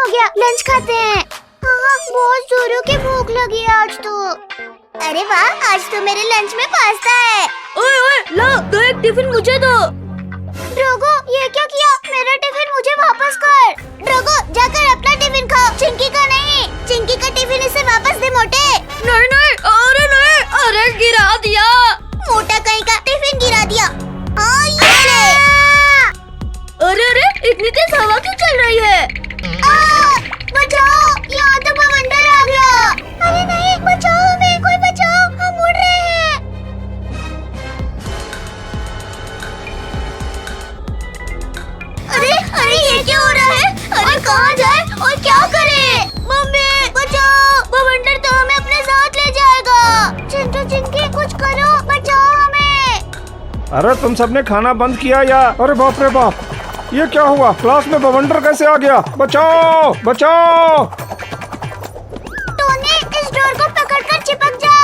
हो गया, लंच खाते हैं। हाँ, बहुत जोरों की भूख लगी है आज तो। अरे वाह, आज तो मेरे लंच में पास्ता है। ओए ओए, ला दो, एक टिफिन मुझे दो। ड्रोगो, ये क्या किया? मेरा टिफिन मुझे वापस कर। ड्रोगो, जाकर अपना टिफिन खाओ, चिंकी का नहीं। चिंकी का टिफिन इसे वापस दे मोटे। नहीं नहीं, अरे नहीं, अरे गिरा दिया। मोटा कहीं का टिफिन गिरा दिया। हाँ, ये ले। अरे अरे, इतनी तेज हवा क्यों चल रही है? बचाओ, यहाँ तो बवंडर आ गया। अरे नहीं, बचाओ हमें, कोई बचाओ, हम उड़ रहे हैं। अरे अरे, ये क्या हो रहा है? अरे कहाँ जाए और क्या करे? मम्मी बचाओ, बवंडर तो हमें अपने साथ ले जाएगा। चिंटू चिंकी, कुछ करो, बचाओ हमें। अरे तुम सबने खाना बंद किया या? अरे बाप रे बाप, ये क्या हुआ? क्लास में बवंडर कैसे आ गया? बचाओ बचाओ। टोनी, इस डोर को पकड़कर चिपक जा।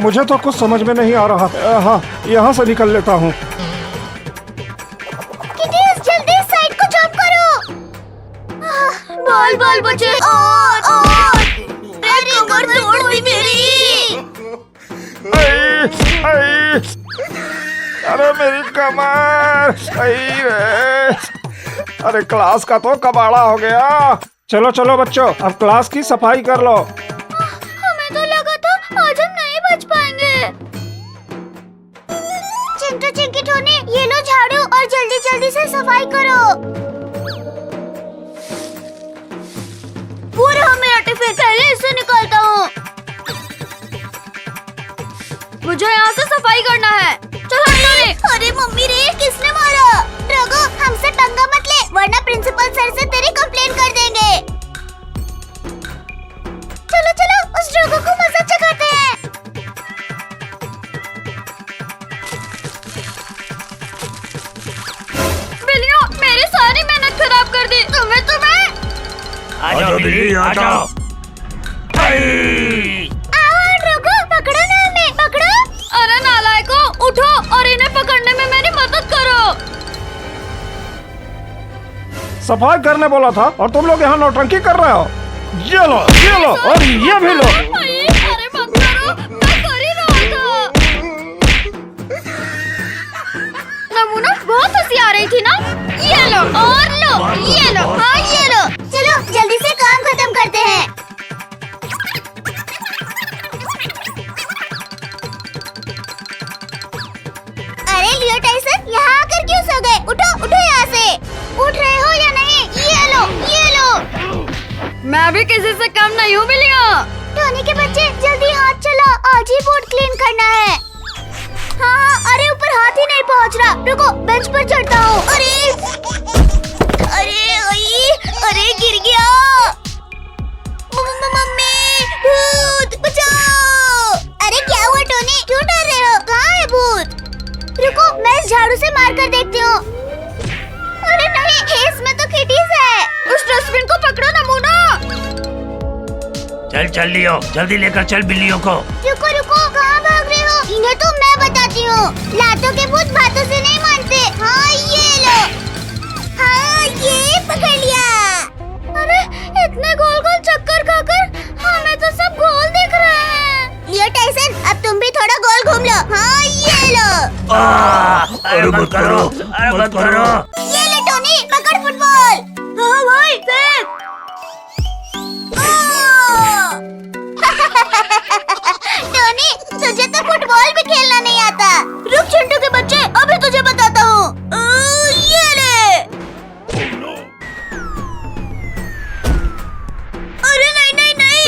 मुझे तो कुछ समझ में नहीं आ रहा। हाँ, यहाँ से निकल लेता हूँ। किटी, जल्दी इस साइड को जंप करो। बाल बाल बचे। और कमर तोड़ दी मेरी। अरे मेरी कमर। अरे क्लास का तो कबाड़ा हो गया। चलो चलो बच्चों, अब क्लास की सफाई कर लो। हमें तो लगा था आज हम नहीं बच पाएंगे। चिंटू चिंकी टोनी, ये लो झाड़ू और जल्दी जल्दी से सफाई करो। पूरा मेरा टिफिन, पहले इसे निकालता हूँ। मुझे यहाँ से सफाई करना है। चलो टोनी। अरे मम्मी रे, किसने मारा? ड्रोगो, हमसे पंगा मत ले, वरना प्रिंसिपल सर से तेरी कंप्लेन कर देंगे। चलो चलो, उस ड्रोगो को मजा चखाते हैं। बिल्लियों, मेरी सारी मेहनत खराब कर दी। तुम्हें आजाओ बिल्ली, आजाओ। आओ ड्रोगो, पकड़ो ना हमें, पकड़ो। अरे नालायको, उठो और इन्हें पकड़ने में मेरी मदद करो। सफाई करने बोला था और तुम लोग यहाँ नौटंकी कर रहे हो। ये लो और ये भी लो। अरे मत करो, मैं कर ही रहा था। नमूना, बहुत हंसी आ रही थी ना। ये लो और लो, ये लो, हाँ ये लो। चलो जल्दी से काम खत्म करते हैं। अरे लियो टाइसन, यहाँ आकर क्यों सो गए? उठो उठो यहाँ से। उठ रहे हो या नहीं? ये लो, ये लो। मैं भी किसी से कम नहीं हूँ बिल्लियों। टोनी के बच्चे, जल्दी हाथ चलाओ, आज ही बोर्ड क्लीन करना है। हाँ, अरे ऊपर हाथ ही नहीं पहुँच रहा। रुको, बेंच पर चढ़ता हूँ। अरे गिर गया। मम्मी, भूत बचाओ। अरे क्या हुआ टोनी, क्यों डर रहे हो? कहाँ है भूत? रुको, मैं इस झाड़ू से मार कर देखती हूँ। अरे नहीं, इसमें तो किटीज है। उस डस्टबिन को पकड़ो नमूना। चल चल लियो, जल्दी लेकर चल बिल्लियों को। रुको रुको, कहाँ भाग रहे हो? इन्हें तो मैं बताती हूँ। लातों के भूत बातों से नहीं मानते। हाँ ये लो। हाँ, ये पकड़ लिया। अरे इतने गोल गोल चक्कर खाकर हमें तो सब गोल दिख रहे हैं। लियो टाइसन, अब तुम भी थोड़ा गोल घूम लो। हाँ ये लो। अरे मत करो, अरे मत करो। ये ले टोनी, पकड़ फुटबॉल। हाँ भाई, देख। टोनी, तुझे तो फुटबॉल भी खेलना नहीं आता। रुक चिंटू के बच्चे, अभी तुझे बताता हूँ। ये ले। अरे नहीं नहीं नहीं।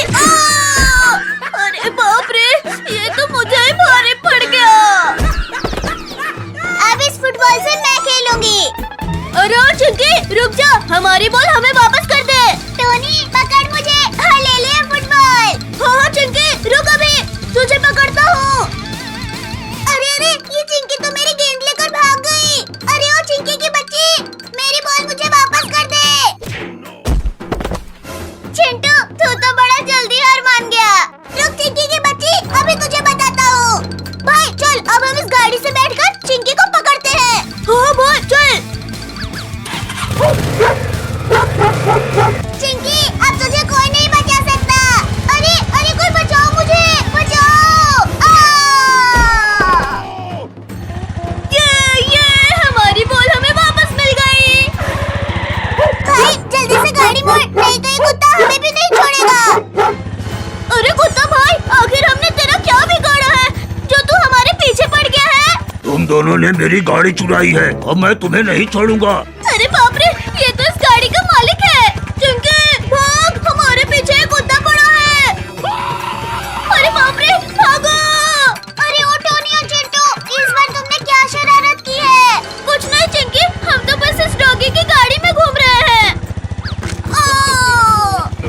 अरे बाप रे, ये तो मुझे ही भारी पड़ गया। अब इस फुटबॉल से मैं खेलूंगी। अरे चिंकी, रुक जा, हमारी बॉल हमें वापस कर दे। टोनी, पकड़ मुझे। हाँ, ले लिया फुटबॉल। हाँ चिंकी, रुक अभी, तुझे पकड़ता हूँ। अरे अरे, ये चिंकी तो मेरी गेंद लेकर भाग गई। अरे ओ चिंकी की बच्ची, मेरी बॉल मुझे वापस कर दे। चिंटू, तू तो बड़ा जल्दी हार मान गया। रुक चिंकी की बच्ची, अभी तुझे बताता हूँ। भाई चल, अब हम इस गाड़ी से बैठकर चिंकी को पकड़ते हैं। हाँ भाई, चल। दोनों ने मेरी गाड़ी चुराई है और मैं तुम्हें नहीं छोड़ूंगा। अरे बाप रे, ये तो इस गाड़ी का मालिक है। चिंकी भाग, हमारे पीछे एक कुत्ता पड़ा है। अरे बाप रे, भागो। अरे ओ टोनी और चिंटू, इस बार तुमने क्या शरारत की है? कुछ नहीं चिंकी, हम तो बस इस डॉगी की गाड़ी में घूम रहे हैं।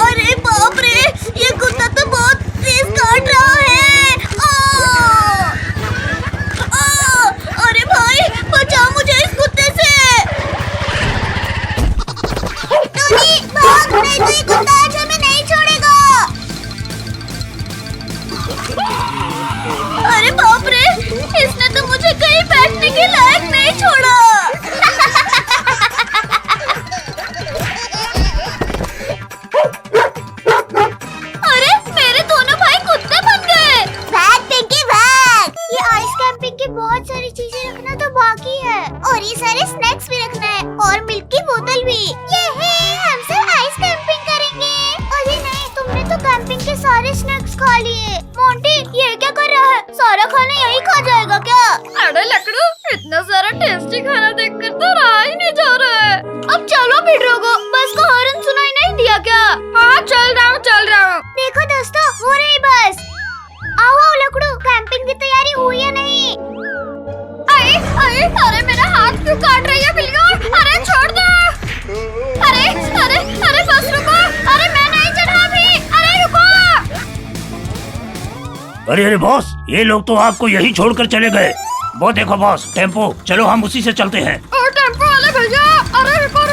अरे बाप रे, ये कुत्ता तो बहुत तेज काट रहा है। अरे भाई, बचाओ मुझे इस कुत्ते से। टोनी भाग, नहीं तो ये कुत्ता आज हमें नहीं छोड़ेगा। अरे बाप रे, इसने तो मुझे कहीं बैठने के लायक नहीं छोड़ा। अरे मेरे दोनों भाई कुत्ते बन गए। भाग पिंकी भाग। ये आइस कैंपिंग की बहुत सारी चीजें रखना तो बाकी है और ये सारे स्नैक्स भी रखना है और मिल्क की बोतल भी। ये है, हम सब आइस कैंपिंग करेंगे। अरे नहीं, तुमने तो कैंपिंग के सारे स्नैक्स खा लिए। मोंटी ये क्या कर रहा है? सारा खाना यही खा जाएगा क्या? अरे लकड़ू, इतना सारा टेस्टी खाना देखकर तो रहा ही नहीं जा रहा है। अब चलो भिड़ोगो, बस का हॉर्न सुनाई नहीं दिया क्या? हाँ चल रहा हूँ। देखो दोस्तों, हो रही बस। आओ आओ लकड़ू, कैंपिंग की तैयारी हुई या नहीं? अरे मेरा हाथ क्यों काट रही है बिल्लियों? अरे छोड़ दो। अरे बस रुको। अरे मैं नहीं चढ़ा भी। अरे रुको। अरे बॉस, ये लोग तो आपको यही छोड़कर चले गए। वो देखो बॉस, टेम्पो, चलो हम उसी से चलते हैं। और टेम्पो वाले भैया, अरे रुको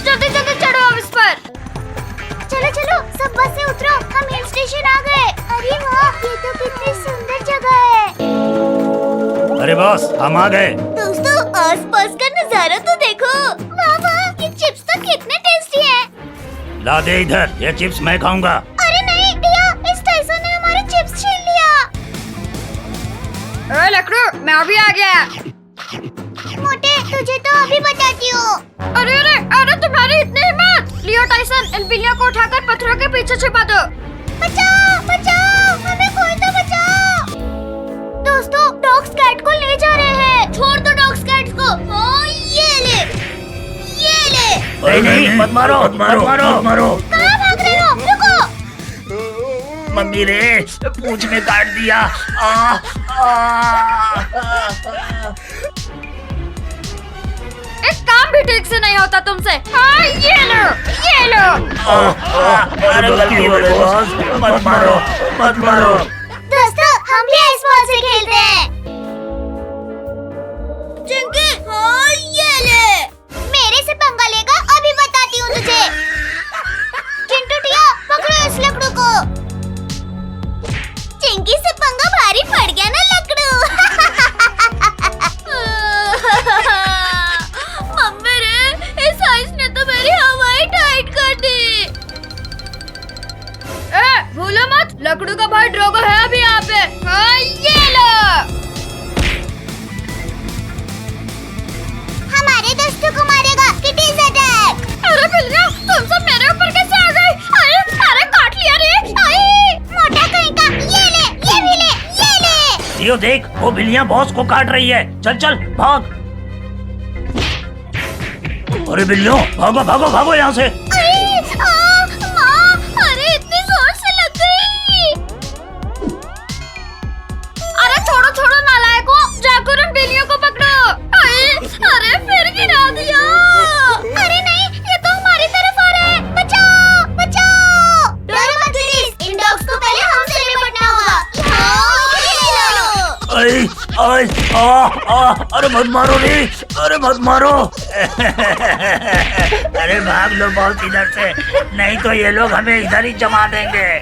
जल्दी चढ़ो अब इस पर। चलो सब बस से उतरो, हम हिल स्टेशन आ गए। अरे वाह, ये तो कितनी सुंदर जगह है। अरे बॉस, हम आ गए। दोस्तों आसपास का नजारा तो देखो। वाह, ये चिप्स तो कितने टेस्टी हैं। ला दे इधर, ये चिप्स मैं खाऊंगा। अरे नहीं भैया, इस टाइसन ने हमारे चिप्स छीन लिया। अरे लकड़ू, मैं भी आ गया। मोटे, तुझे तो अभी बताती हूँ। अरे तुम्हारी इतनी हिम्मत। लियो टाइसन, इन बिल्लियों को उठाकर पत्थरों के पीछे छिपा दो। बचाओ, हमें कोई तो बचाओ। दोस्तों, डॉग्स कैट को ले जा रहे हैं। छोड़ दो डॉग्स कैट को। हाँ, ये ले। नहीं, मत मारो। कहाँ भाग रहे हो? रुको। मम्मी रे, पूंछ में काट दिया। एक काम भी ठीक से नहीं होता तुमसे। हाँ, ये लो। अरे गलती हो गई बॉस, मत मारो। दोस्तों, हम भी आइस बॉल से खेलते हैं। चिंकी, हाँ ये ले। मेरे से पंगा लेगा, अभी बताती हूँ तुझे। चिंटू टिया, पकड़ो इस लकड़ू को। चिंकी से पंगा भारी पड़ गया ना लकड़ू। मम्मी रे, इस आइस ने तो मेरी हवाई टाइट कर दी। भूलो मत, लकड़ू का भाई ड्रोगो है अभी यहाँ पे। हाँ ये लो। हमारे दोस्तों को मारेगा। It is attack. अरे बिल्लियाँ, तुम सब मेरे ऊपर कैसे आ गई? अरे काट लिया रे। मोटा कहीं का, ये ले, ये भी ले, ये ले। यो देख, वो बिल्लियाँ बॉस को काट रही है। चल भाग। अरे बिल्लियों, भागो यहाँ से। माँ, अरे इतनी जोर से लग गई। अरे छोड़ो नालायको, जाकर उन बिल्लियों को पकड़ो। अरे फिर गिरा दिया। अरे नहीं, ये तो हमारी तरफ आ रहा है। बचाओ। डरो मत प्लीज, इन डॉग्स को पहले हमसे निपटना होगा। अरे मत मारो रे, अरे भाग लो बॉस इधर से, नहीं तो ये लोग हमें इधर ही जमा देंगे। नहीं,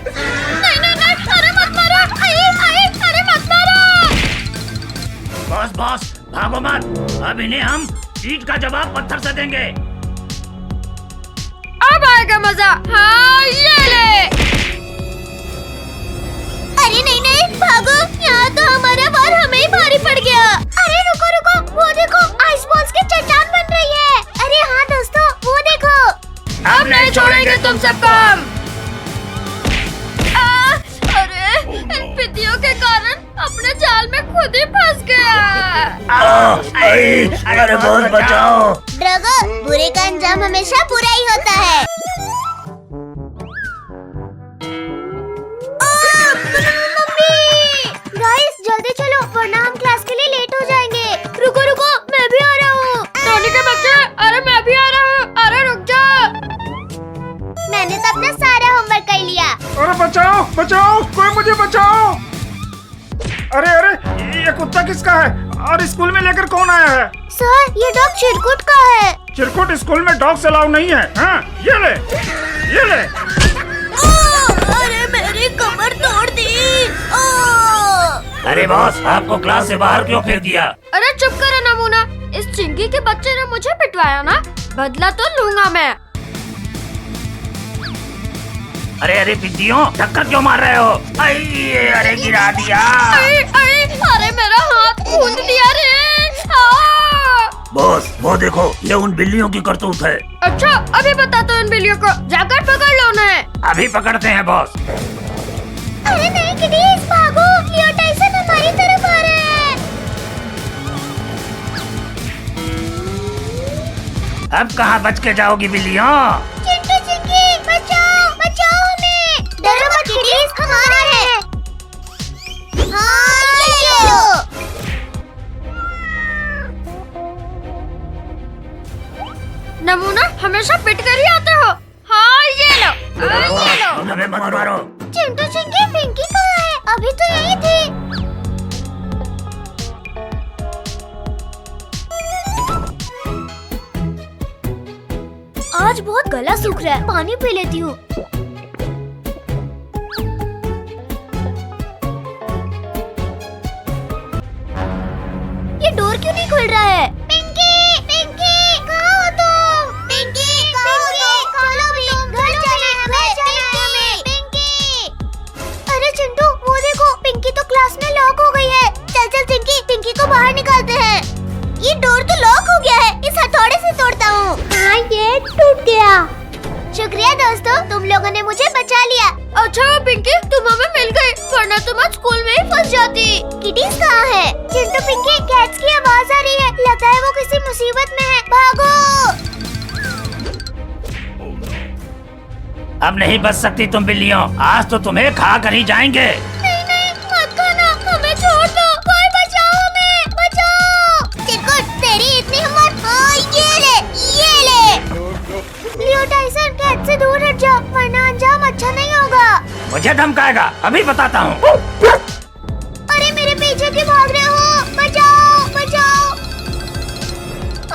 अरे मत मारो। अरे मत मारो। बॉस, भागो मत। अब इन्हें हम ईंट का जवाब पत्थर से देंगे। अब आएगा मजा। हाँ ये ले। अरे नहीं, भागो, यहाँ तो हमारा बार हमें ही भारी पड़ गया। अरे रुको, वो देखो, आइस बॉल्स की चट्टान बन रही है। अरे हाँ दोस्तों, वो देखो। अब नहीं छोड़ेंगे तुम सबको हम। इन पितियों के कारण अपने जाल में खुद ही फंस गया। अरे बॉस बचाओ। ड्रैगो, बुरे का अंजाम हमेशा बुरा ही होता है। गाइस जल्दी चलो वरना हम क्लास के लिए लेट हो जाएंगे। रुको रुको, मैं भी आ रहा हूँ। टोनी के बच्चे, अरे मैं भी आ रहा हूँ। अरे रुक जा। मैंने तो अपना सारा होमवर्क कर लिया। अरे बचाओ बचाओ, कोई मुझे बचाओ। अरे अरे, ये कुत्ता किसका है और स्कूल में लेकर कौन आया है? सर ये डॉग चिरकुट का है। चिरकुट स्कूल में डॉग्स अलाउ नहीं है। हाँ, ये ले ये ले। अरे मेरी कमर तोड़ दी। अरे बॉस, आपको क्लास से बाहर क्यों फेंक दिया? अरे चुप करो नमूना। इस चिंकी के बच्चे ने मुझे पिटवाया ना, बदला तो लूंगा मैं। अरे अरे पिद्दियों, टक्कर क्यों मार रहे हो? अरे गिरा दिया। अरे मेरा हाथ खूंद दिया रे। बॉस वो देखो, ये उन बिल्लियों की करतूत है। अच्छा अभी बता दो इन बिल्लियों को, जाकर पकड़ लो उन्हें। अभी पकड़ते हैं बॉस। अरे नहीं किडीज, भागो, लियो टाइसन हमारी तरफ आ रहे हैं। अब कहाँ बच के जाओगी बिल्लियों? चिंटू चिंकी बचाओ बचाओ हमें। डरो मत किडीज, हम आ रहे हैं। हाँ ये लो। नमूना हमेशा पिट कर ही आते हो। हाँ ये लो। हमें मत मारो। चिंटू चिंकी पिंकी कहाँ है? अभी तो यही थी। आज बहुत गला सूख रहा है, पानी पी लेती हूँ। ये डोर क्यों नहीं खुल रहा है? पिंकी पिंकी कहाँ हो तुम? पिंकी कहाँ हो तुम? खोलो भी, घर जाना है हमें। पिंकी। अरे चिंटू वो देखो, पिंकी तो क्लास में लॉक हो गई है। चल चल चिंकी, पिंकी को बाहर निकालते हैं। ये डोर तो लॉक हो गया है, इस हथौड़े से तोड़ता हूँ। हाँ ये टूट गया। शुक्रिया दोस्तों, तुम लोगों ने मुझे बचा लिया। अच्छा पिंकी, तुम हमें मिल गई, वरना तुम आज स्कूल में ही फंस जाती। किटीज कहाँ है? चिंटू पिंकी, कैट्स की आवाज आ रही है, लगता है वो किसी मुसीबत में है। भागो। अब नहीं बच सकती तुम बिल्लियों, आज तो तुम्हें खा कर ही जाएंगे। नहीं नहीं मत खाना, हमें छोड़ दो। कोई बचाओ हमें, बचाओ। चिरकुट तेरी इतनी हिम्मत। हाँ ये ले ये ले। लियो टाइसन, कैट से दूर हट जा वरना अंजाम अच्छा नहीं होगा। मुझे धमकाएगा, अभी बताता हूँ। अरे मेरे पीछे क्यों भाग रहे हो? बचाओ बचाओ।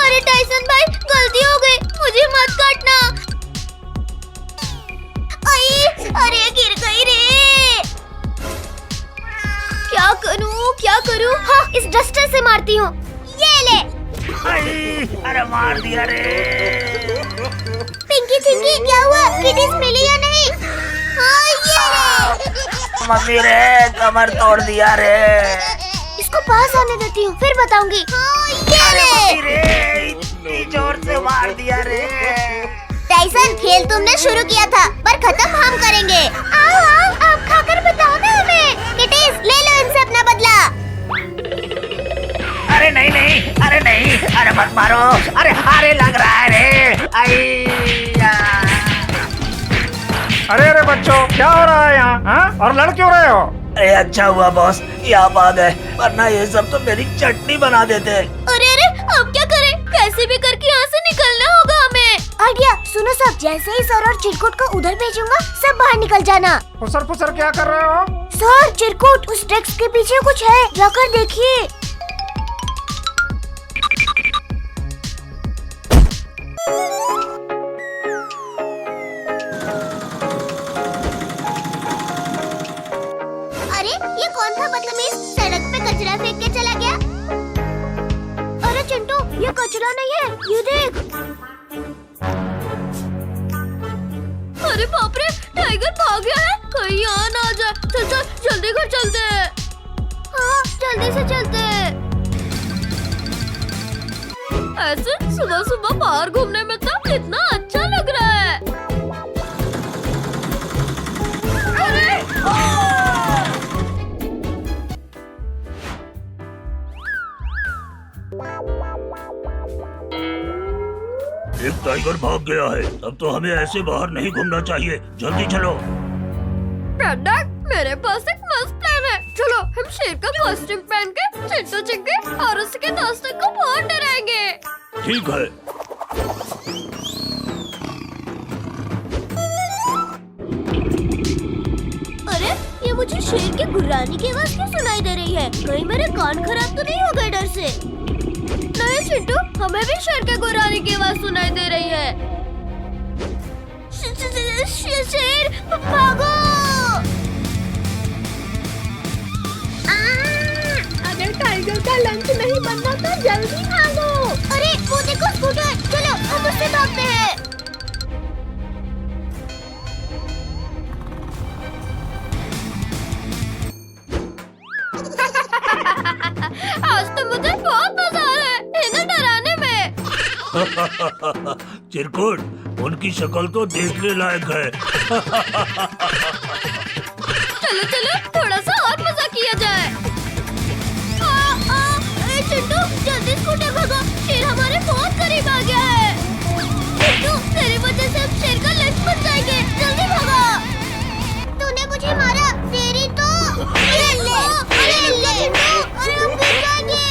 अरे टाइसन भाई, गलती हो गई, मुझे मत काटना। अरे गिर गई रे। क्या करूँ? हाँ इस डस्टर से मारती हूँ। ये ले। अरे मार दिया रे। पिंकी चिंकी क्या हुआ? किटीज मिली या नहीं? हाँ ये ले। मम्मी रे, कमर तोड़ दिया रे। इसको पास आने देती हूँ, फिर बताऊंगी। हाँ ये ले। रे, इतनी जोर से मार दिया रे। टाइसन खेल तुमने शुरू किया था, पर खत्म हम करेंगे। आओ आओ, आप खाकर बताओ ना हमें। किटीज ले लो इनसे अपना बदला। अरे नहीं नहीं, अरे नहीं, अरे मत मारो। अरे हारे लग रहा है रे। अरे अरे बच्चों, क्या हो रहा है यहाँ? हाँ? और लड़ क्यों रहे हो? अरे अच्छा हुआ बॉस, ये आप आ गए, वरना ये सब तो मेरी चटनी बना देते। अरे अरे अब क्या करें? कैसे भी करके यहाँ से निकलना होगा हमें। आइडिया सुनो सब, जैसे ही सर और चिरकुट को उधर भेजूंगा, सब बाहर निकल जाना। फुसर फुसर क्या कर रहे हो? सर चिरकुट, उस डेस्क के पीछे कुछ है, जाकर देखिए। अरे ये कौन था बदतमीज, सड़क पे कचरा फेंक के चला गया। अरे चिंटू, ये कचरा नहीं है, ये देख। अरे बाप रे, टाइगर भाग गया है, कहीं यहाँ ना आ जाए। चल चल जल्दी घर चलते हैं। हाँ जल्दी से चलते हैं। ऐसे सुबह सुबह बाहर घूमने में तो कितना अच्छा लग रहा है। अरे Wow. एक टाइगर भाग गया है। अब तो हमें ऐसे बाहर नहीं घूमना चाहिए। जल्दी चलो। पेंडा, मेरे पास एक मस्त प्लान है। चलो हम शेर का कॉस्ट्यूम पहन के चिंटू चिंकी और उसके दोस्तों को बहुत डराएंगे। ठीक है। अरे ये मुझे शेर की गुर्राने की आवाज क्यों सुनाई दे रही है? कहीं मेरे कान खराब तो नहीं हो गए डर से? नहीं चिंटू, हमें भी शेर के गुर्राने की आवाज सुनाई दे रही है। शेर भागो! अगर टाइगर का लंच नहीं बनना तो जल्दी भागो। अरे वो देखो स्कूटर, चलो हम उससे भागते हैं। आज तो मुझे बहुत मजा आ रहा है इन्हें डराने में। चिरकुट, उनकी शक्ल तो देखने लायक है। चलो चलो थोड़ा सा और मजा किया जाए। चिंटू जल्दी स्कूटर भगाओ, शेर हमारे बहुत करीब आ गया है। चिंटू तेरी वजह से हम शेर का लंच बन जाएंगे, जल्दी भगा। तूने मुझे मारा, तेरी तो ये ले चिंटू, अरे हम गिर जाएंगे।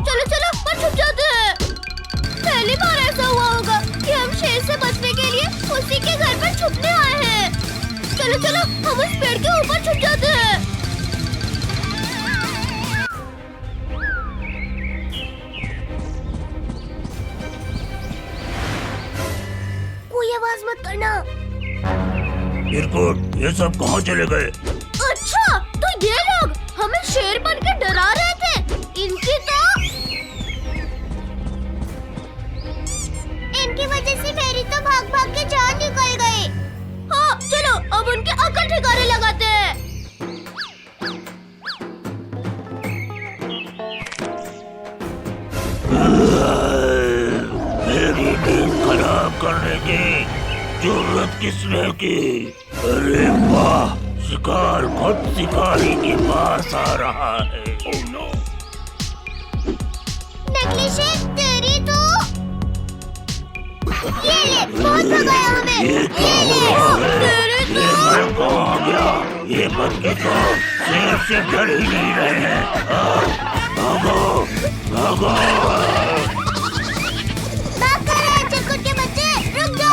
चलो चलो पर छुप जाते हैं। पहली बार ऐसा हुआ होगा कि हम शेर से बचने के लिए उसी के घर पर छुपने आए हैं। चलो चलो हम उस पेड़ के ऊपर छुप जाते हैं। कोई आवाज मत करना। चिरकुट, ये सब कहाँ चले गए? अच्छा तो ये लोग हमें शेर बन के डरा रहे थे। इनकी वजह से मेरी तो भाग भाग के जान निकल गई। हाँ चलो अब उनके अकल ठिकाने लगाते हैं। मेरी नींद खराब करने की जरूरत किसने की? अरे वाह, शिकार खुद शिकारी के पास आ रहा है। नकली शेर तेरी तो ये ले, बहुत भगाया हमें। ये मैं कहाँ गया? ये बच्चे तो शेर से डर ही नहीं रहे हैं। भागो भागो। भाग कर रहे चिरकुट के बच्चे, रुक जा।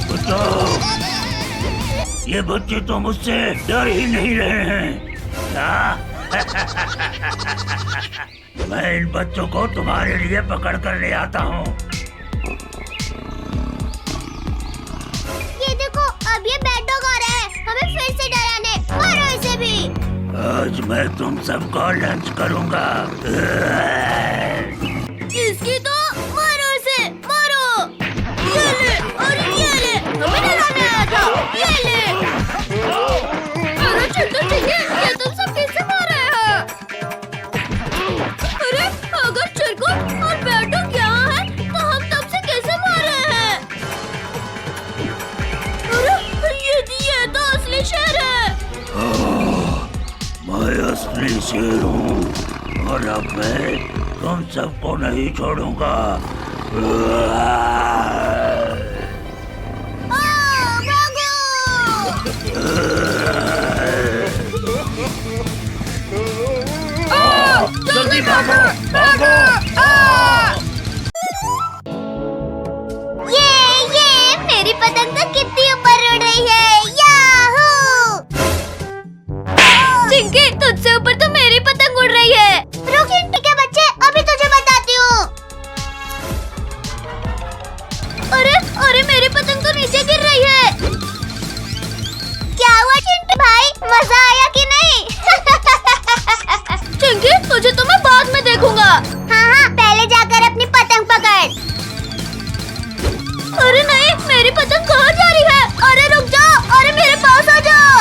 बचाओ। ये बच्चे तो मुझसे डर ही नहीं रहे हैं। मैं इन बच्चों को तुम्हारे लिए पकड़ कर ले आता हूँ। ये देखो अब ये बैड डॉग आ रहा है हमें फिर से डराने। मारो इसे भी। आज मैं तुम सबको लंच करूँगा। इसकी तो मारो इसे, मारो। ये ले और ये ले, हमें डराने आया था। ये ले। अरे चिंटू चिंकी, ये तुम सब कैसे मार रहे हो? अरे अगर चिरकुट और बैड डॉग यहाँ है तो हम तब से कैसे मार रहे हैं? अरे ये तो असली शेर है। मैं असली शेर हूँ और अब मैं तुम सबको नहीं छोड़ूंगा। जल्दी भागो भागो। ये मेरी पतंग तो कितनी ऊपर उड़ रही है। याहू! चिंकी, तुझसे ऊपर तो मेरी पतंग उड़ रही है। रुक चिंटू के बच्चे, अभी तुझे बताती हूँ। अरे मेरी पतंग तो नीचे गिर रही है। क्या हुआ चिंटू भाई, मजा आया कि नहीं? चिंकी, तुझे तो मैं बाद में देखूंगा। हाँ पहले जाकर अपनी पतंग पकड़। अरे नहीं, मेरी पतंग कहाँ जा रही है? अरे रुक जाओ, अरे मेरे पास आ जाओ।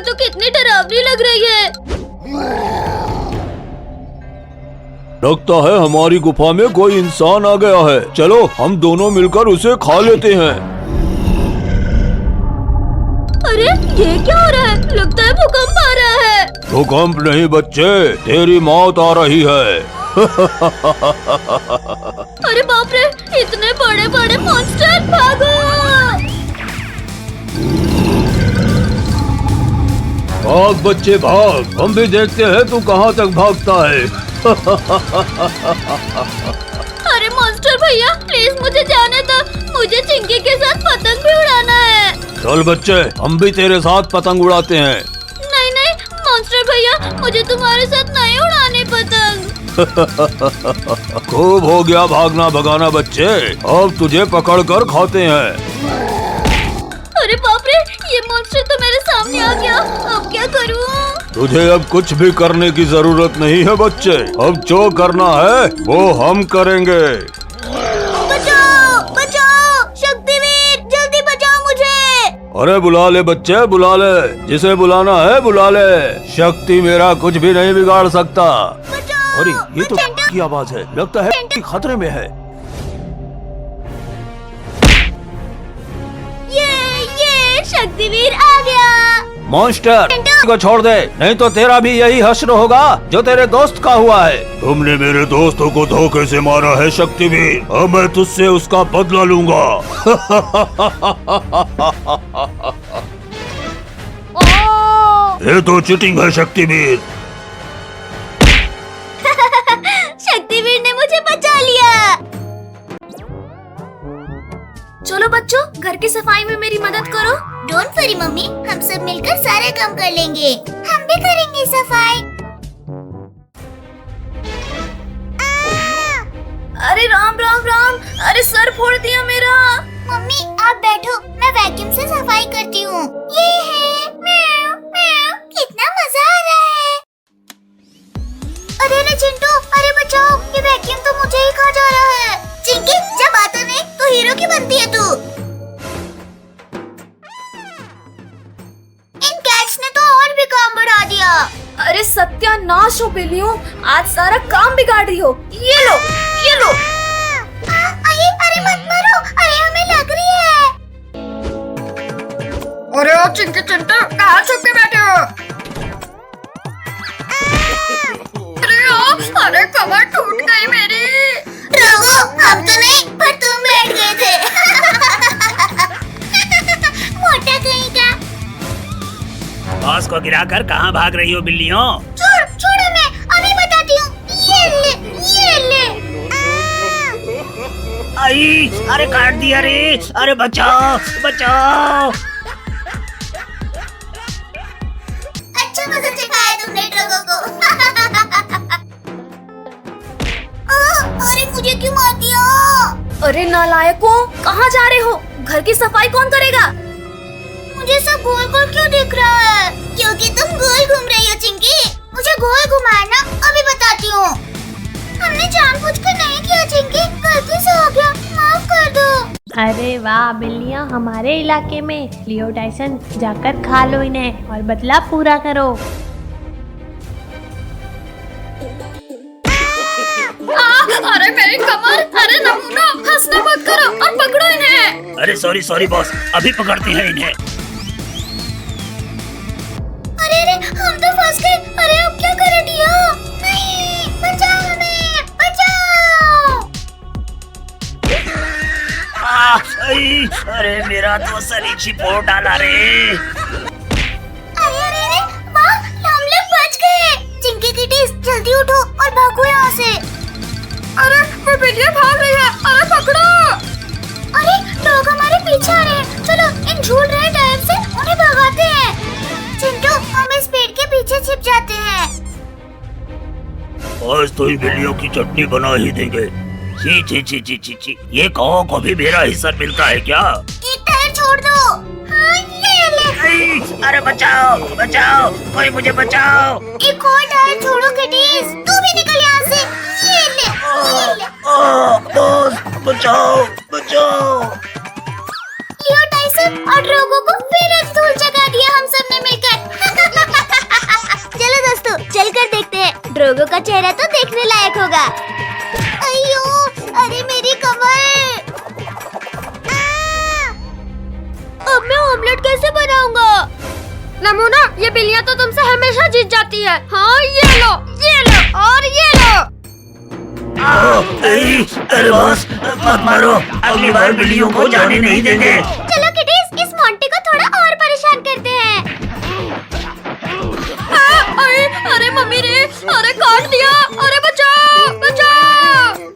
तो कितनी डरावनी लग रही है। लगता है हमारी गुफा में कोई इंसान आ गया है। चलो हम दोनों मिलकर उसे खा लेते हैं। अरे ये क्या हो रहा है? लगता है भूकंप आ रहा है। भूकंप नहीं बच्चे, तेरी मौत आ रही है। अरे बाप रे, इतने बड़े बड़े मॉन्स्टर, भागो! भाग बच्चे भाग, हम भी देखते हैं तू कहाँ तक भागता है। अरे मॉन्स्टर भैया, प्लीज मुझे जाने दो। मुझे चिंकी के साथ पतंग भी उड़ाना है। चल बच्चे, हम भी तेरे साथ पतंग उड़ाते हैं। नहीं नहीं मॉन्स्टर भैया, मुझे तुम्हारे साथ नहीं उड़ानी पतंग। खूब हो गया भागना भगाना बच्चे, अब तुझे पकड़ कर खाते हैं। अरे बाप रे, ये मॉन्स्टर तो मेरे सामने आ गया। अब क्या करूं? तुझे अब कुछ भी करने की जरूरत नहीं है बच्चे, अब जो करना है वो हम करेंगे। बचाओ बचाओ, शक्तिवीर जल्दी बचाओ मुझे। अरे बुला ले बच्चे, बुला ले, जिसे बुलाना है बुला ले। शक्ति मेरा कुछ भी नहीं बिगाड़ सकता। अरे ये तो की आवाज है, लगता है कि खतरे में है। ये शक्तिवीर आ गया। मॉन्स्टर को छोड़ दे, नहीं तो तेरा भी यही हश्र होगा जो तेरे दोस्त का हुआ है। तुमने मेरे दोस्तों को धोखे से मारा है शक्तिवीर, अब मैं तुझसे उसका बदला लूंगा। ये तो चीटिंग है शक्तिवीर। शक्तिवीर ने मुझे बचा लिया। चलो बच्चों, घर की सफाई में मेरी मदद करो। डोंट वरी मम्मी, हम सब मिलकर सारे काम कर लेंगे। हम भी करेंगे सफाई। अरे राम राम राम, अरे सर फोड़ दिया मेरा। मम्मी आप बैठो, मैं वैक्यूम से सफाई करती हूँ। ये है म्याऊ म्याऊ, कितना मजा आ रहा है। अरे चिंटू, अरे बचाओ, ये वैक्यूम तो मुझे ही खा जा रहा है। चिंकी जब आता नहीं तो हीरो की बनती है तू। इन कैट्स ने तो और भी काम बढ़ा दिया। अरे सत्यानाश हो बिल्लियों, आज सारा काम बिगाड़ रही हो। ये लो ये लो। अरे मत मारो, अरे हमें लग रही है। अरे ओ चिंकी चिंटू, कहाँ छुप के बैठे हो? अरे कमर टूट गई मेरी। रघु, हम तो नहीं, पर तुम बैठ गए थे। मोटा कहीं का। बॉस को गिराकर कहाँ भाग रही हो बिल्लियों? छोड़ो, मैं अभी बताती हूँ। ये ले। आई, अरे काट दिया रे, अरे बचाओ बचाओ। अच्छा मजा चखाया तुमने ड्रगो को। अरे मुझे क्यों मार दिया? अरे नालायकों, कहाँ जा रहे हो? घर की सफाई कौन करेगा? मुझे सब गोल गोल क्यों दिख रहा है? क्योंकि तुम गोल घूम रही हो चिंकी। मुझे गोल घुमाना अभी बताती हूँ। हमने जानबूझकर नहीं किया चिंकी, गलती से हो गया, माफ कर दो। अरे वाह बिल्लियाँ हमारे इलाके में। लियो टाइसन, जाकर खा लो इन्हें और बदला पूरा करो। अरे मेरी कमर, अरे नमूना, हंसना मत करो और पकड़ो इन्हें। अरे सॉरी बॉस, अभी पकड़ते हैं इन्हें। अरे हम तो फंस गए। अरे अब क्या करें डियो? नहीं, बचाओ हमें, बचाओ। आई, अरे मेरा तो सरी छिपोड़ डाला रे। अरे वाह, हम लोग बच गए। चिंकी किटीज जल्दी उठो और भागो यहाँ से। अरे वो बिल्लियाँ भाग रही है, अरे पकड़ो। अरे लोग हमारे पीछे आ रहे हैं। चलो इन झूल रहे टायर से उन्हें भगाते हैं। चिंटू, हम इस पेड़ के पीछे छिप जाते हैं। आज तो इन बिल्लियों की चटनी बना ही देंगे। ची ची ची ची ची ची, ये कौओं को भी मेरा हिस्सा मिलता है क्या? एक टायर छोड़ दो। हाँ, ले। आई, अरे बचाओ बचाओ, कोई मुझे बचाओ। एक और टायर छोड़ो किटीज, तू भी निकल यहाँ से। ये ले। बॉस बचाओ बचाओ। लियो टाइसन और ड्रैगो को फिर एक धूल जगा दिया हम सब ने मिलकर। ड्रोगो का चेहरा तो देखने लायक होगा। अयो, अरे मेरी कमर। अब मैं ऑमलेट कैसे बनाऊंगा? नमूना, ये बिल्लियाँ तो तुमसे हमेशा जीत जाती है। हाँ, ये लो और ये लो। अरे बॉस, मत मारो, अगली बार बिल्लियों को जाने नहीं देंगे। चलो किटीज, इस मोंटी को थोड़ा और परेशान करते हैं। अरे मम्मी रे, अरे काट दिया, अरे बचाओ।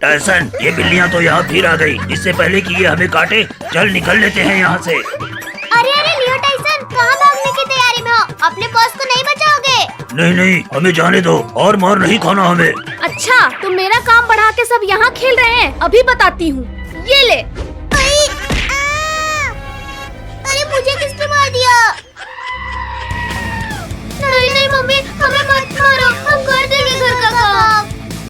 टायसन, ये बिल्लियाँ तो यहाँ फिर आ गई। इससे पहले कि ये हमें काटे, चल निकल लेते हैं यहाँ से। अरे लियो टाइसन, कहाँ भागने की तैयारी में हो? अपने बॉस को नहीं बचाओगे? नहीं, हमें जाने दो, और मार नहीं खाना हमें। अच्छा, तुम मेरा काम बढ़ा के सब यहाँ खेल रहे हैं। अभी बताती हूँ, ये ले।